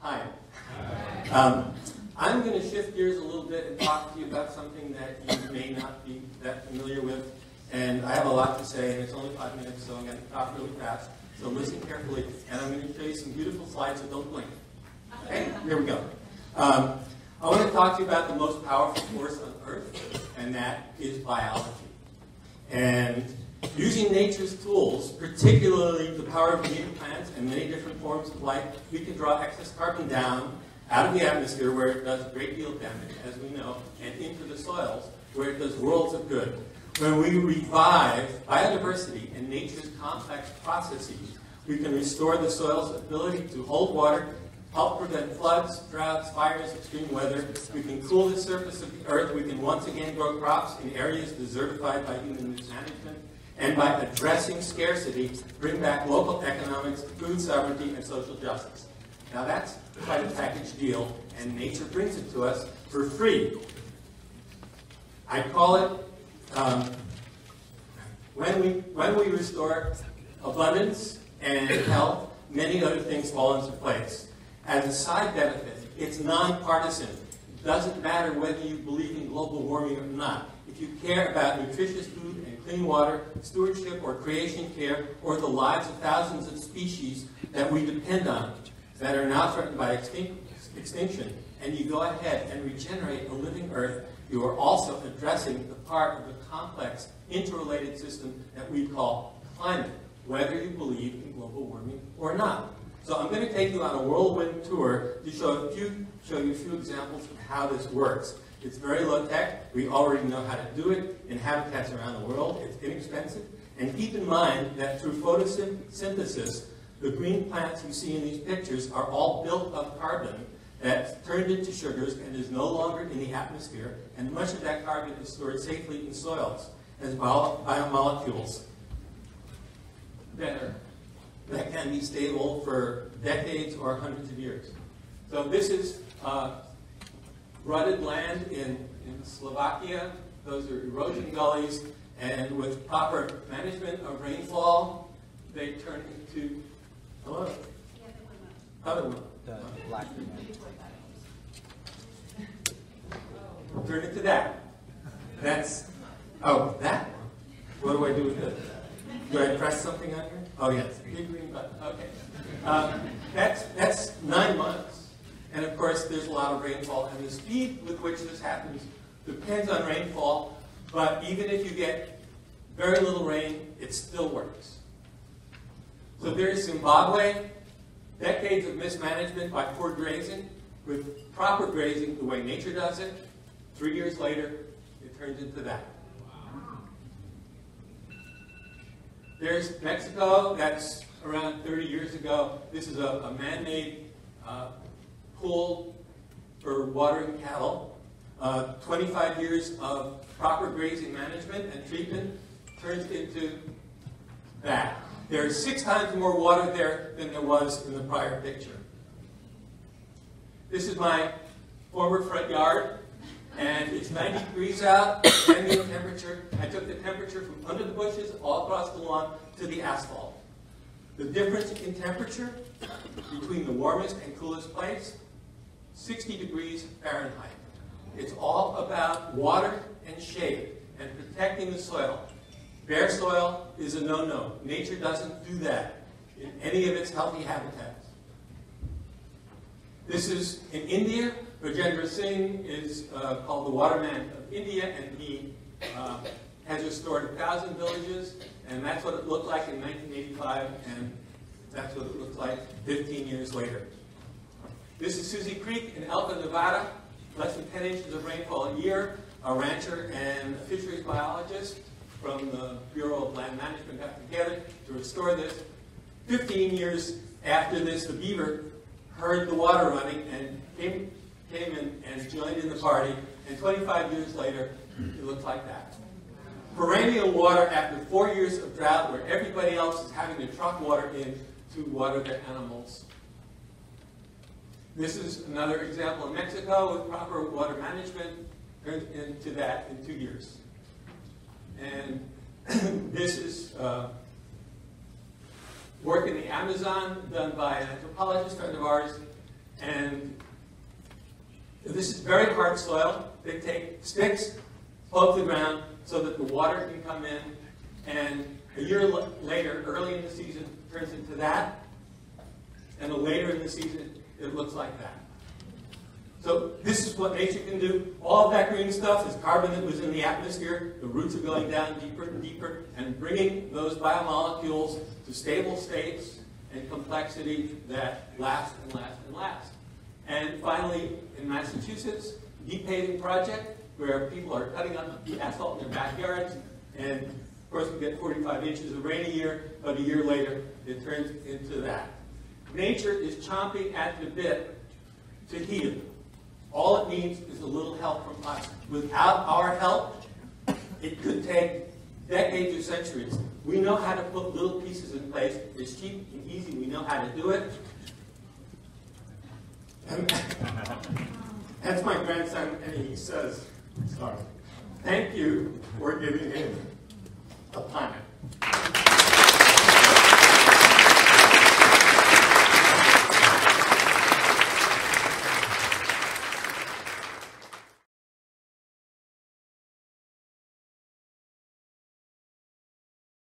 Hi. I'm going to shift gears a little bit and talk to you about something that you may not be that familiar with. And I have a lot to say, and it's only 5 minutes, so I'm going to talk really fast. So listen carefully, and I'm going to show you some beautiful slides, so don't blink. Okay? Here we go. I want to talk to you about the most powerful force on Earth, and that is biology. And using nature's tools, particularly the power of native plants and many different forms of life, we can draw excess carbon down out of the atmosphere where it does a great deal of damage, as we know, and into the soils where it does worlds of good. When we revive biodiversity and nature's complex processes, we can restore the soil's ability to hold water, help prevent floods, droughts, fires, extreme weather. We can cool the surface of the earth. We can once again grow crops in areas desertified by human mismanagement. And by addressing scarcity, bring back local economics, food sovereignty, and social justice. Now that's quite a package deal, and nature brings it to us for free. I call it, when we restore abundance and health, many other things fall into place. As a side benefit, it's nonpartisan. It doesn't matter whether you believe in global warming or not. If you care about nutritious food and clean water, stewardship or creation care, or the lives of thousands of species that we depend on, that are now threatened by extinction, and you go ahead and regenerate a living earth, you are also addressing the part of the complex, interrelated system that we call climate, whether you believe in global warming or not. So I'm going to take you on a whirlwind tour to show you a few examples of how this works. It's very low tech. We already know how to do it in habitats around the world. It's inexpensive. And keep in mind that through photosynthesis, the green plants you see in these pictures are all built of carbon that's turned into sugars and is no longer in the atmosphere, and much of that carbon is stored safely in soils as biomolecules that can be stable for decades or hundreds of years. So this is rutted land in Slovakia. Those are erosion gullies, and with proper management of rainfall, they turn into hello. The black Turn it to that. That's that one. What do I do with this? Do I press something on here? Oh yes, big green button. Okay. That's 9 months, and of course there's a lot of rainfall, and the speed with which this happens depends on rainfall. But even if you get very little rain, it still works. So there's Zimbabwe, decades of mismanagement by poor grazing. With proper grazing, the way nature does it, 3 years later, it turns into that. There's Mexico, that's around 30 years ago. This is a man-made pool for watering cattle. 25 years of proper grazing management and treatment turns into that. There's 6 times more water there than there was in the prior picture. This is my former front yard, and it's 90 degrees out, ambient temperature. I took the temperature from under the bushes all across the lawn to the asphalt. The difference in temperature between the warmest and coolest place, 60 degrees Fahrenheit. It's all about water and shade and protecting the soil. Bare soil is a no-no. Nature doesn't do that in any of its healthy habitats. This is in India. Rajendra Singh is called the Waterman of India, and he has restored 1,000 villages, and that's what it looked like in 1985, and that's what it looked like 15 years later. This is Susie Creek in Elko, Nevada. Less than 10 inches of rainfall a year. A rancher and a fisheries biologist from the Bureau of Land Management got together to restore this. 15 years after this, the beaver heard the water running and came in and joined in the party, and 25 years later, it looked like that. Perennial water after 4 years of drought, where everybody else is having to truck water in to water their animals. This is another example in Mexico with proper water management, turned into that in 2 years. And this is work in the Amazon done by an anthropologist friend of ours. And this is very hard soil. They take sticks, poke the ground so that the water can come in, and a year later, early in the season, it turns into that, and later in the season, it looks like that. So this is what nature can do. All of that green stuff is carbon that was in the atmosphere. The roots are going down deeper and deeper and bringing those biomolecules to stable states and complexity that last and last and last. And finally, in Massachusetts, deep paving project, where people are cutting up the asphalt in their backyards, and of course we get 45 inches of rain a year, but a year later it turns into that. Nature is chomping at the bit to heal. All it needs is a little help from us. Without our help, it could take decades or centuries. We know how to put little pieces in place. It's cheap and easy. We know how to do it. And that's my grandson, and he says, sorry, thank you for giving him a planet.